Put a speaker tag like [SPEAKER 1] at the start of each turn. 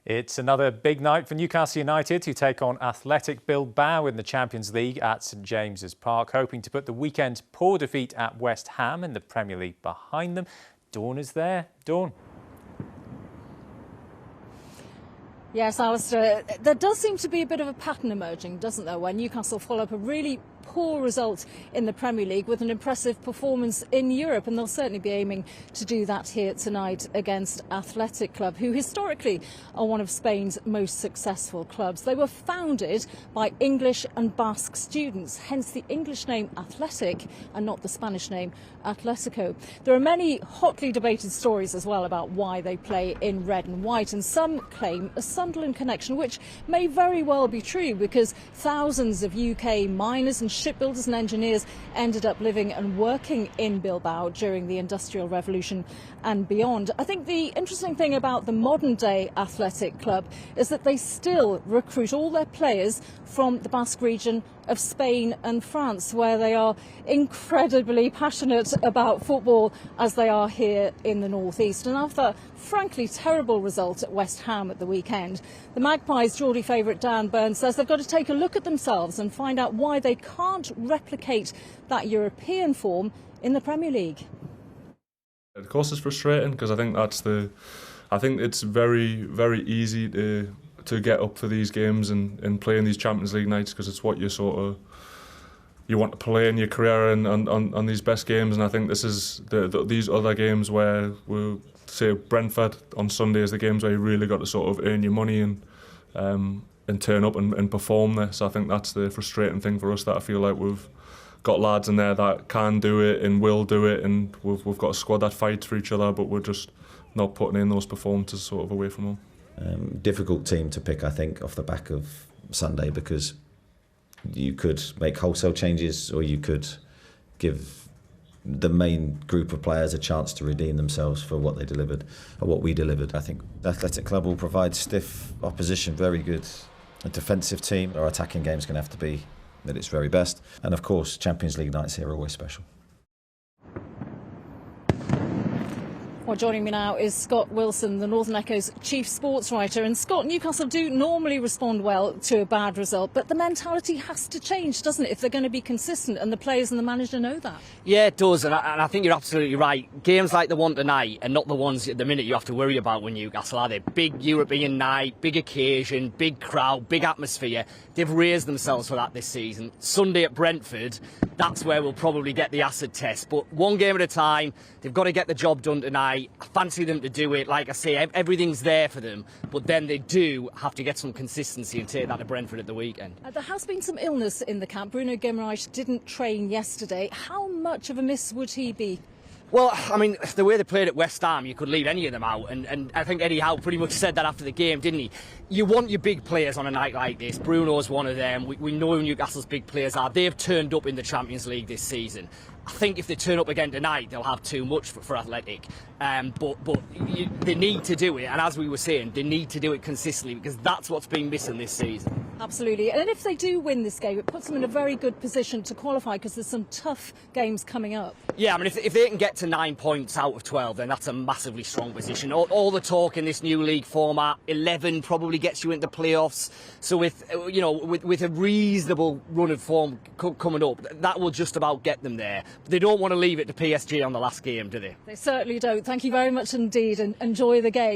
[SPEAKER 1] It's another big night for Newcastle United, who take on Athletic Bilbao in the Champions League at St James's Park, hoping to put the weekend's poor defeat at West Ham in the Premier League behind them. Dawn is there. Dawn.
[SPEAKER 2] Yes, Alistair, there does seem to be a bit of a pattern emerging, doesn't there, where Newcastle follow up a really poor result in the Premier League with an impressive performance in Europe, and they'll certainly be aiming to do that here tonight against Athletic Club, who historically are one of Spain's most successful clubs. They were founded by English and Basque students, hence the English name Athletic and not the Spanish name Atletico. There are many hotly debated stories as well about why they play in red and white, and some claim a Sunderland connection, which may very well be true because thousands of UK miners and shipbuilders and engineers ended up living and working in Bilbao during the Industrial Revolution and beyond. I think the interesting thing about the modern day Athletic Club is that they still recruit all their players from the Basque region of Spain and France, where they are incredibly passionate about football as they are here in the northeast. And after a frankly terrible result at West Ham at the weekend, the Magpies' Geordie favourite Dan Burns says they've got to take a look at themselves and find out why they can't replicate that European form in the Premier League.
[SPEAKER 3] Of course it's frustrating, because I think it's very, very easy to get up for these games and play in these Champions League nights, because it's what you want to play in your career and on these best games. And I think this is these other games where we'll say Brentford on Sunday is the games where you really got to sort of earn your money and turn up and perform there. So I think that's the frustrating thing for us, that I feel like we've got lads in there that can do it and will do it, and we've got a squad that fights for each other, but we're just not putting in those performances sort of away from home.
[SPEAKER 4] Difficult team to pick, I think, off the back of Sunday, because you could make wholesale changes or you could give the main group of players a chance to redeem themselves for what they delivered, or what we delivered. I think the Athletic Club will provide stiff opposition, very good a defensive team. Our attacking game's going to have to be at its very best, and of course Champions League nights here are always special.
[SPEAKER 2] Well, joining me now is Scott Wilson, the Northern Echo's chief sports writer. And Scott, Newcastle do normally respond well to a bad result, but the mentality has to change, doesn't it, if they're going to be consistent, and the players and the manager know that?
[SPEAKER 5] Yeah, it does, and I think you're absolutely right. Games like the one tonight are not the ones at the minute you have to worry about with Newcastle, are they? Big European night, big occasion, big crowd, big atmosphere. They've raised themselves for that this season. Sunday at Brentford, that's where we'll probably get the acid test. But one game at a time, they've got to get the job done tonight. I fancy them to do it. Like I say, everything's there for them, but then they do have to get some consistency and take that to Brentford at the weekend.
[SPEAKER 2] There has been some illness in the camp. Bruno Guimaraes didn't train yesterday. How much of a miss would he be?
[SPEAKER 5] Well, I mean, the way they played at West Ham, you could leave any of them out, and I think Eddie Howe pretty much said that after the game, didn't he? You want your big players on a night like this. Bruno's one of them. We know who Newcastle's big players are. They've turned up in the Champions League this season. I think if they turn up again tonight, they'll have too much for Athletic. But they need to do it, and as we were saying, they need to do it consistently, because that's what's been missing this season.
[SPEAKER 2] Absolutely, and if they do win this game, it puts them in a very good position to qualify, because there's some tough games coming up.
[SPEAKER 5] Yeah, I mean, if they can get to 9 points out of 12, then that's a massively strong position. All the talk in this new league format, 11 probably gets you into playoffs. So with a reasonable run of form coming up, that will just about get them there. But they don't want to leave it to PSG on the last game, do they?
[SPEAKER 2] They certainly don't. Thank you very much indeed, and enjoy the game.